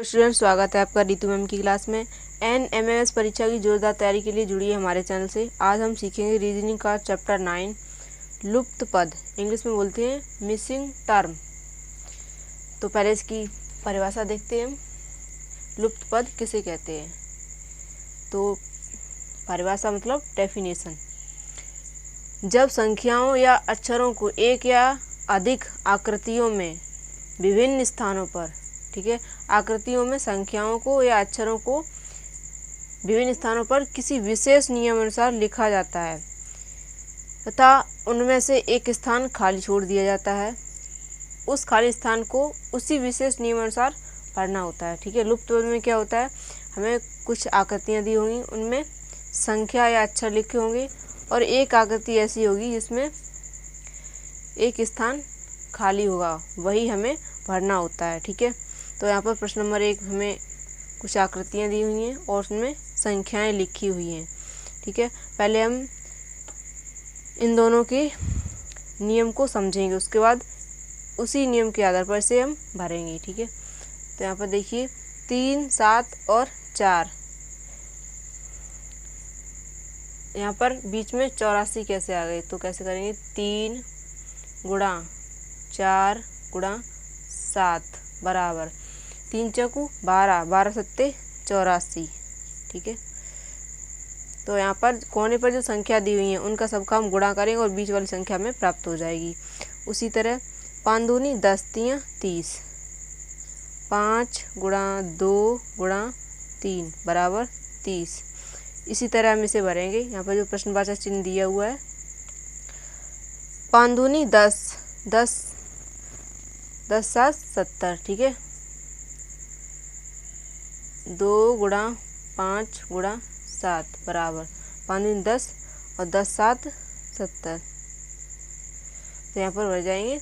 Hello student, स्वागत है आपका रीतू मैम की क्लास में। एनएमएमएस परीक्षा की जोरदार तैयारी के लिए जुड़िए हमारे चैनल से। आज हम सीखेंगे रीजनिंग का चैप्टर 9 लुप्त पद, इंग्लिश में बोलते हैं मिसिंग टर्म। तो पहले इसकी परिभाषा देखते हैं, लुप्त पद किसे कहते हैं। तो परिभाषा मतलब डेफिनेशन, जब संख्याओं या अक्षरों को एक या अधिक आकृतियों में विभिन्न स्थानों पर, ठीक है, आकृतियों में संख्याओं को या अक्षरों को विभिन्न स्थानों पर किसी विशेष नियम अनुसार लिखा जाता है तथा उनमें से एक स्थान खाली छोड़ दिया जाता है, उस खाली स्थान को उसी विशेष नियम अनुसार भरना होता है। ठीक है, लुप्त पद में क्या होता है, हमें कुछ आकृतियाँ दी होंगी, उनमें संख्या या अक्षर लिखे होंगे और एक आकृति ऐसी होगी जिसमें एक स्थान खाली होगा, वही हमें भरना होता है। ठीक है, तो यहाँ पर प्रश्न नंबर 1 हमें कुछ आकृतियाँ दी हुई हैं और उसमें संख्याएं लिखी हुई हैं। ठीक है, पहले हम इन दोनों के नियम को समझेंगे, उसके बाद उसी नियम के आधार पर से हम भरेंगे। ठीक है, तो यहाँ पर देखिए 3, 7 और 4, यहाँ पर बीच में 84 कैसे आ गए, तो कैसे करेंगे, 3 गुणा 4 गुणा 7 बराबर 3 चौकू 12, 12 सत्ते 84। ठीक है, तो यहाँ पर कोने पर जो संख्या दी हुई है उनका सबका हम गुणा करेंगे और बीच वाली संख्या में प्राप्त हो जाएगी। उसी तरह 5 दूनी 10, 3 30, 5 गुणा 2 गुणा 3 बराबर 30। इसी तरह हम इसे भरेंगे। यहाँ पर जो प्रश्नवाचक चिन्ह दिया हुआ है, 5 दूनी 10, 10 10 7 70। ठीक है, 2 गुणा 5 गुणा 7 बराबर 5 दूनी 10 और 10 7 70। तो यहाँ पर भर जाएंगे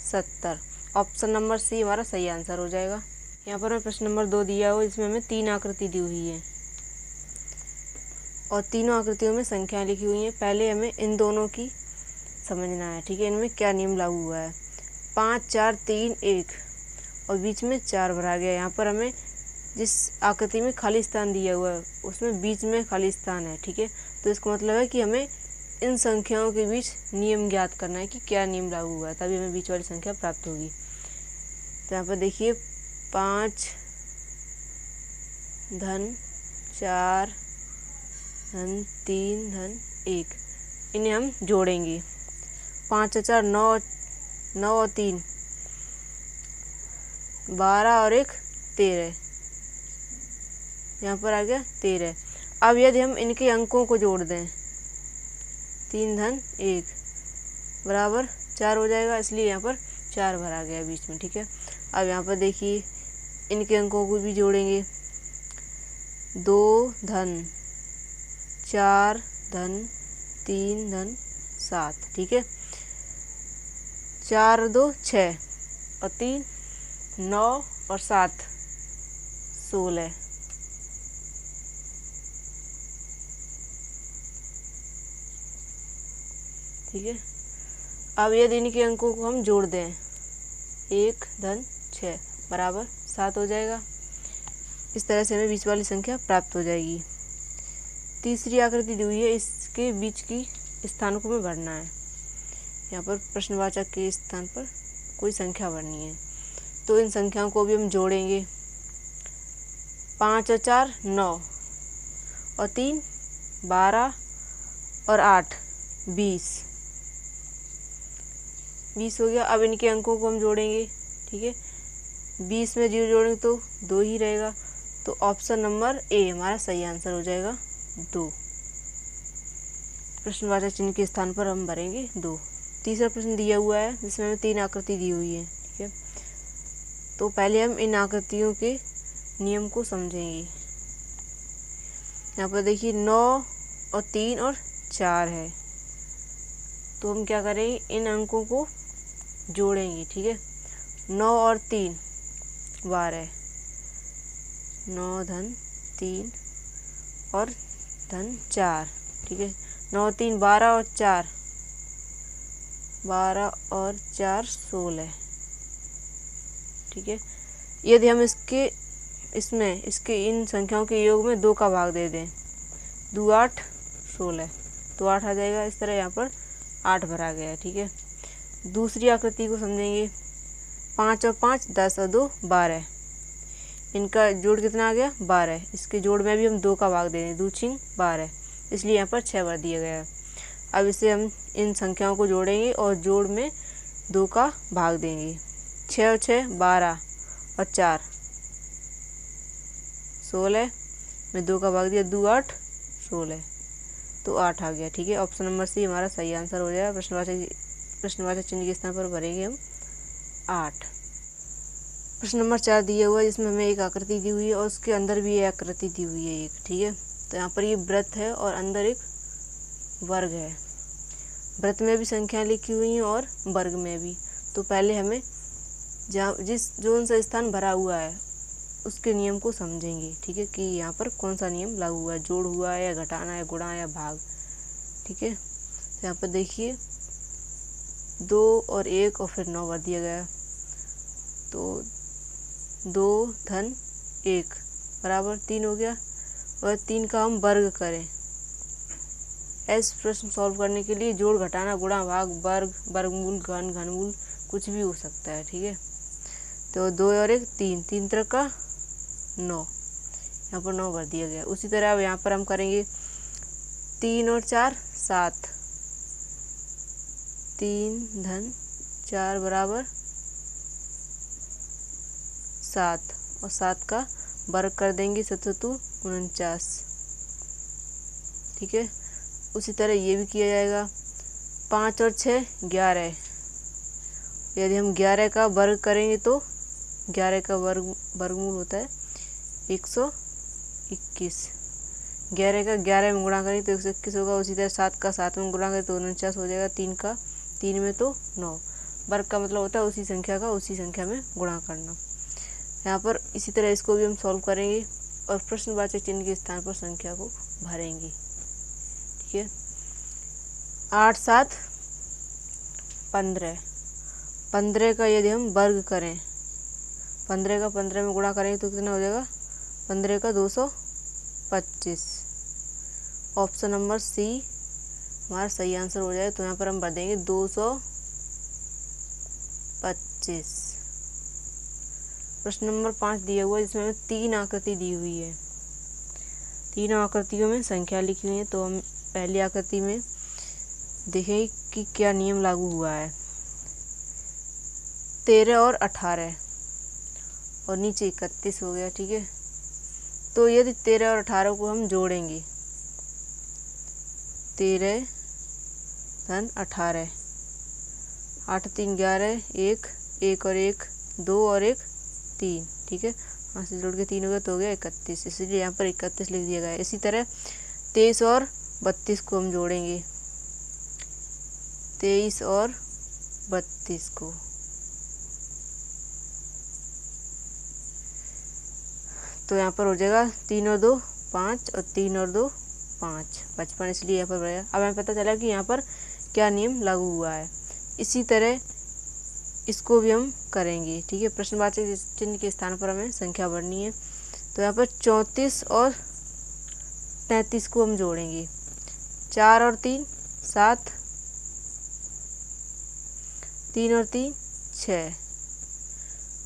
70। ऑप्शन नंबर सी हमारा सही आंसर हो जाएगा। यहाँ पर हमें प्रश्न नंबर 2 दिया हुआ, इसमें हमें 3 आकृति दी हुई है और तीनों आकृतियों में संख्याएं लिखी हुई हैं। पहले हमें इन दोनों की समझना है। ठीक है, इनमें क्या नियम लागू हुआ है, 5 4 3 1 और बीच में 4 भरा गया। यहाँ पर हमें जिस आकृति में खाली स्थान दिया हुआ है उसमें बीच में खाली स्थान है। ठीक है, तो इसका मतलब है कि हमें इन संख्याओं के बीच नियम ज्ञात करना है कि क्या नियम लागू हुआ है, तभी हमें बीच वाली संख्या प्राप्त होगी। तो यहाँ पर देखिए 5 धन 4 धन 3 धन 1, इन्हें हम जोड़ेंगे। 5 और 4 9, 9 और 3 12 और 1 13, यहाँ पर आ गया 13। अब यदि हम इनके अंकों को जोड़ दें, 3 धन 1 बराबर 4 हो जाएगा, इसलिए यहाँ पर 4 भरा गया बीच में। ठीक है, अब यहाँ पर देखिए इनके अंकों को भी जोड़ेंगे, 2 धन 4 धन 3 धन 7। ठीक है, 4 2 6 और 3 9 और 7 16। ठीक है, अब यदि इनके अंकों को हम जोड़ दें, 1 धन 6 बराबर 7 हो जाएगा। इस तरह से हमें बीच वाली संख्या प्राप्त हो जाएगी। तीसरी आकृति दी हुई है, इसके बीच की स्थानों को हमें भरना है। यहाँ पर प्रश्नवाचक के स्थान पर कोई संख्या भरनी है, तो इन संख्याओं को भी हम जोड़ेंगे। 5 और 4 9 और 3 12 और 8 20 हो गया। अब इनके अंकों को हम जोड़ेंगे। ठीक है, 20 में 0 जोड़ेंगे तो 2 ही रहेगा, तो ऑप्शन नंबर ए हमारा सही आंसर हो जाएगा 2। प्रश्नवाचक चिन्ह के स्थान पर हम भरेंगे 2। तीसरा प्रश्न दिया हुआ है जिसमें हमें 3 आकृति दी हुई है। ठीक है, तो पहले हम इन आकृतियों के नियम को समझेंगे। यहाँ पर देखिए 9 और 3 और 4 है, तो हम क्या करेंगे, इन अंकों को जोड़ेंगे। ठीक है, 9 और 3 12, 9 धन 3 और धन 4। ठीक है, 9 3 12 और 4 12 और 4 16। ठीक है, यदि हम इसके इसमें इसके इन संख्याओं के योग में 2 का भाग दे दें, 2 8 16, तो 8 आ जाएगा। इस तरह यहाँ पर 8 भरा गया है। ठीक है, दूसरी आकृति को समझेंगे। 5 और 5 10 और 2 12, इनका जोड़ कितना आ गया 12। इसके जोड़ में भी हम 2 का भाग दे दें, 2 6 12, इसलिए यहाँ पर 6 भर दिया गया है। अब इसे हम इन संख्याओं को जोड़ेंगे और जोड़ में 2 का भाग देंगे। 6 और 6 12 और 4 16 में 2 का भाग दिया, 2 8 16, तो 8 आ गया। ठीक है, ऑप्शन नंबर सी हमारा सही आंसर हो जाएगा। प्रश्नवाचक चिन्ह के स्थान पर भरेंगे हम 8। प्रश्न नंबर 4 दिया हुआ है, जिसमें हमें एक आकृति दी हुई है और उसके अंदर भी एक आकृति दी हुई है एक। ठीक है, तो यहाँ पर ये वृत्त है और अंदर एक वर्ग है। वृत्त में भी संख्या लिखी हुई है और वर्ग में भी। तो पहले हमें जो सा स्थान भरा हुआ है उसके नियम को समझेंगे। ठीक है, कि यहाँ पर कौन सा नियम लागू हुआ है, जोड़ हुआ है या घटाना या गुणा या भाग। ठीक है, तो यहाँ पर देखिए 2 और 1 और फिर 9 भर दिया गया, तो 2 धन 1 बराबर 3 हो गया। और 3 का हम वर्ग करें। ऐसे प्रश्न सॉल्व करने के लिए जोड़ घटाना गुणा भाग वर्ग वर्गमूल घनमूल कुछ भी हो सकता है। ठीक है, तो 2 और 1 3, 3 तरह का 9, यहाँ पर 9 भर दिया गया। उसी तरह अब यहाँ पर हम करेंगे 3 और 4 7, 3 धन 4 बराबर 7 और 7 का वर्ग कर देंगे, 7 49। ठीक है, उसी तरह ये भी किया जाएगा। 5 और 6 11, यदि हम 11 का वर्ग करेंगे तो 11 का वर्गमूल होता है 121। 11 का 11 में गुणा करेंगे तो 121 होगा। उसी तरह 7 का 7 में गुणा करें तो 49 हो जाएगा। 3 का 3 में तो 9। वर्ग का मतलब होता है उसी संख्या का उसी संख्या में गुणा करना। यहाँ पर इसी तरह इसको भी हम सॉल्व करेंगे और प्रश्नवाचक चिन्ह के स्थान पर संख्या को भरेंगे। ठीक है, 8 7 15, 15 का यदि हम वर्ग करें, 15 का 15 में गुणा करेंगे तो कितना हो जाएगा 15 का 225। ऑप्शन नंबर सी हमारा सही आंसर हो जाएगा। तो यहाँ पर हम भर देंगे 225। प्रश्न नंबर 5 दिया हुआ है, जिसमें हमें 3 आकृति दी हुई है। तीनों आकृतियों में संख्या लिखी हुई है। तो हम पहली आकृति में देखें कि क्या नियम लागू हुआ है। 13 और 18 और नीचे 31 हो गया। ठीक है, तो यदि 13 और 18 को हम जोड़ेंगे, 13 धन 18, 8 3 11, 1 और 1 2 और 1 3। ठीक है, यहाँ से जोड़ के 3 हो गया तो हो गया 31, इसलिए यहाँ पर 31 लिख दिया गया है। इसी तरह 23 और 32 को हम जोड़ेंगे, 23 और 32 को, तो यहाँ पर हो जाएगा 3 और 2 5 और 3 और 2 5, 55, इसलिए यहाँ पर बढ़ेगा। अब हमें पता चला कि यहाँ पर क्या नियम लागू हुआ है। इसी तरह इसको भी हम करेंगे। ठीक है, प्रश्नवाचक चिन्ह के स्थान पर हमें संख्या भरनी है। तो यहाँ पर 34 और 33 को हम जोड़ेंगे, 4 और 3 7, 3 और 3 6,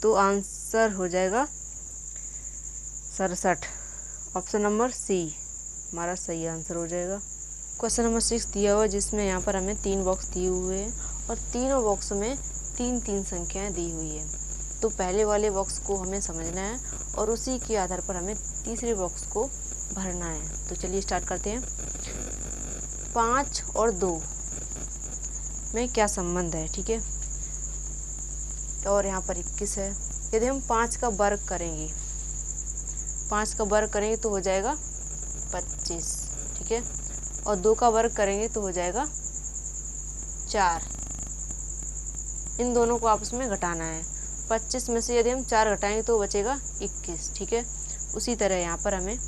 तो आंसर हो जाएगा 67। ऑप्शन नंबर सी हमारा सही आंसर हो जाएगा। क्वेश्चन नंबर 6 दिया हुआ है, जिसमें यहाँ पर हमें 3 बॉक्स दिए हुए हैं और तीनों बॉक्स में 3 संख्याएं दी हुई है। तो पहले वाले बॉक्स को हमें समझना है और उसी के आधार पर हमें तीसरे बॉक्स को भरना है। तो चलिए स्टार्ट करते हैं। 5 और 2 में क्या संबंध है। ठीक है, और यहाँ पर 21 है। यदि हम 5 का वर्ग करेंगे, 5 का वर्ग करेंगे तो हो जाएगा 25। ठीक है, और 2 का वर्ग करेंगे तो हो जाएगा 4। इन दोनों को आपस में घटाना है। 25 में से यदि हम 4 घटाएंगे तो बचेगा 21। ठीक है, उसी तरह यहाँ पर हमें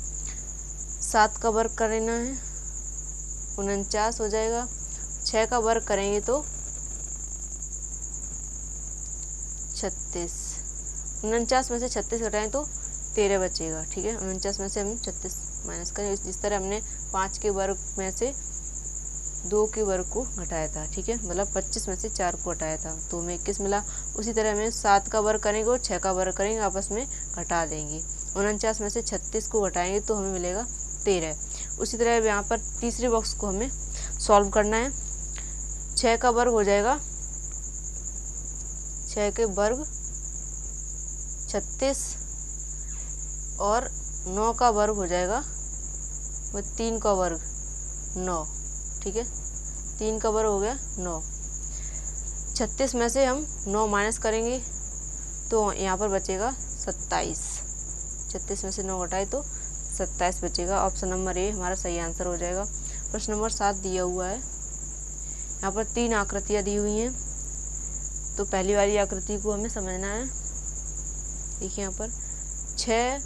7 का वर्ग करना है, 49 हो जाएगा। 6 का वर्ग करेंगे तो 36, 49 में से 36 घटाएं तो 13 बचेगा। ठीक है, 49 में से हम 36 माइनस करें। जिस तरह हमने 5 के वर्ग में से 2 के वर्ग को घटाया था। ठीक है, मतलब 25 में से 4 को घटाया था तो हमें 21 मिला। उसी तरह हमें 7 का वर्ग करेंगे और 6 का वर्ग करेंगे, आपस में घटा देंगे। 49 में से 36 को घटाएंगे तो हमें मिलेगा 13। उसी तरह यहाँ पर तीसरे बॉक्स को हमें सॉल्व करना है। 6 का वर्ग हो जाएगा 6 के वर्ग 36 और 9 का वर्ग हो जाएगा 3 का वर्ग 9। ठीक है, 3 का वर्ग हो गया 9। 36 में से हम 9 माइनस करेंगे तो यहाँ पर बचेगा 27। 36 में से 9 घटाए तो 27 बचेगा। ऑप्शन नंबर ए हमारा सही आंसर हो जाएगा। प्रश्न नंबर 7 दिया हुआ है। यहाँ पर 3 आकृतियाँ दी हुई हैं तो पहली वाली आकृति को हमें समझना है। देखिए यहाँ पर 6,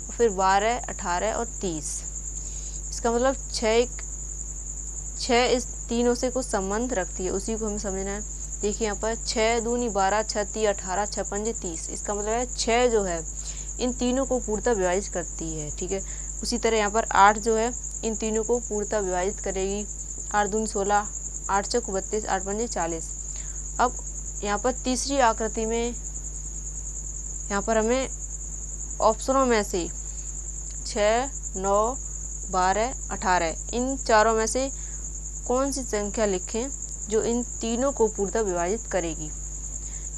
फिर 12, 18 और 30। इसका मतलब 6 इस तीनों से कुछ संबंध रखती है, उसी को हमें समझना है। देखिए यहाँ पर 6 दूनी 12, 6 तीन 18, 6 पंजे 30। इसका मतलब है 6 जो है इन तीनों को पूर्णतः विभाजित करती है। ठीक है, उसी तरह यहाँ पर 8 जो है इन तीनों को पूर्णतः विभाजित करेगी। 8 दूनी 16, 8 चौक 32, 8 पंजे 40। अब यहाँ पर तीसरी आकृति में यहाँ पर हमें ऑप्शनों में से 6, 9, 12, 18 इन चारों में से कौन सी संख्या लिखें जो इन तीनों को पूर्णतः विभाजित करेगी।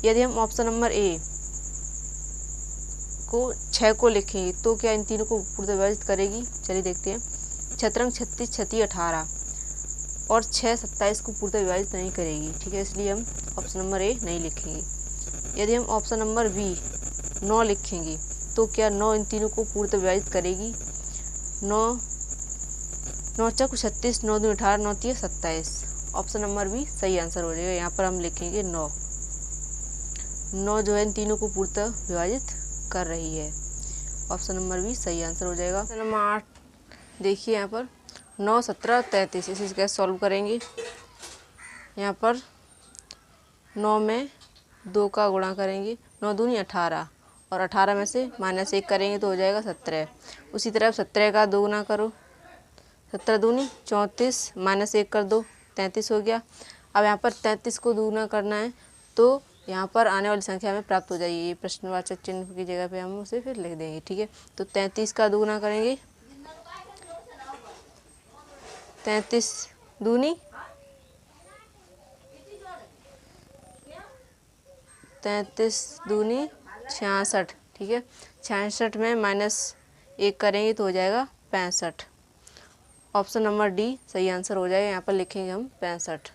यदि हम ऑप्शन नंबर ए को 6 को लिखेंगे तो क्या इन तीनों को पूर्णतः विभाजित करेगी। चलिए देखते हैं। छत्रंग 36, 36 18 और 6 27 को पूर्णतः विभाजित नहीं करेगी। ठीक है, इसलिए हम ऑप्शन नंबर ए नहीं लिखेंगे। यदि हम ऑप्शन नंबर बी 9 लिखेंगे तो क्या 9 इन तीनों को पूर्णतः विभाजित करेगी। 9 चौक 36, 9 दूनी 18, 9 तीन 27। ऑप्शन नंबर बी सही आंसर हो जाएगा। यहाँ पर हम लिखेंगे 9 जो है इन तीनों को पूर्णतः विभाजित कर रही है। ऑप्शन नंबर बी सही आंसर हो जाएगा। ऑप्शन नंबर 8 देखिए यहाँ पर 9, 17, 33। इसे कैसे सॉल्व करेंगे। यहाँ पर 9 में 2 का गुणा करेंगे, 9 दूनी 18 और 18 में से -1 करेंगे तो हो जाएगा 17। उसी तरह 17 का 2 गुना करो, 17 दूनी 34, -1 कर दो 33 हो गया। अब यहाँ पर 33 को दुगुना करना है तो यहाँ पर आने वाली संख्या हमें प्राप्त हो जाएगी। ये प्रश्नवाचक चिन्ह की जगह पे हम उसे फिर लिख देंगे। ठीक है, तो 33 का दुगुना करेंगे, 33 दूनी 66। ठीक है, 66 में -1 करेंगे तो हो जाएगा 65। ऑप्शन नंबर डी सही आंसर हो जाएगा। यहाँ पर लिखेंगे हम 65।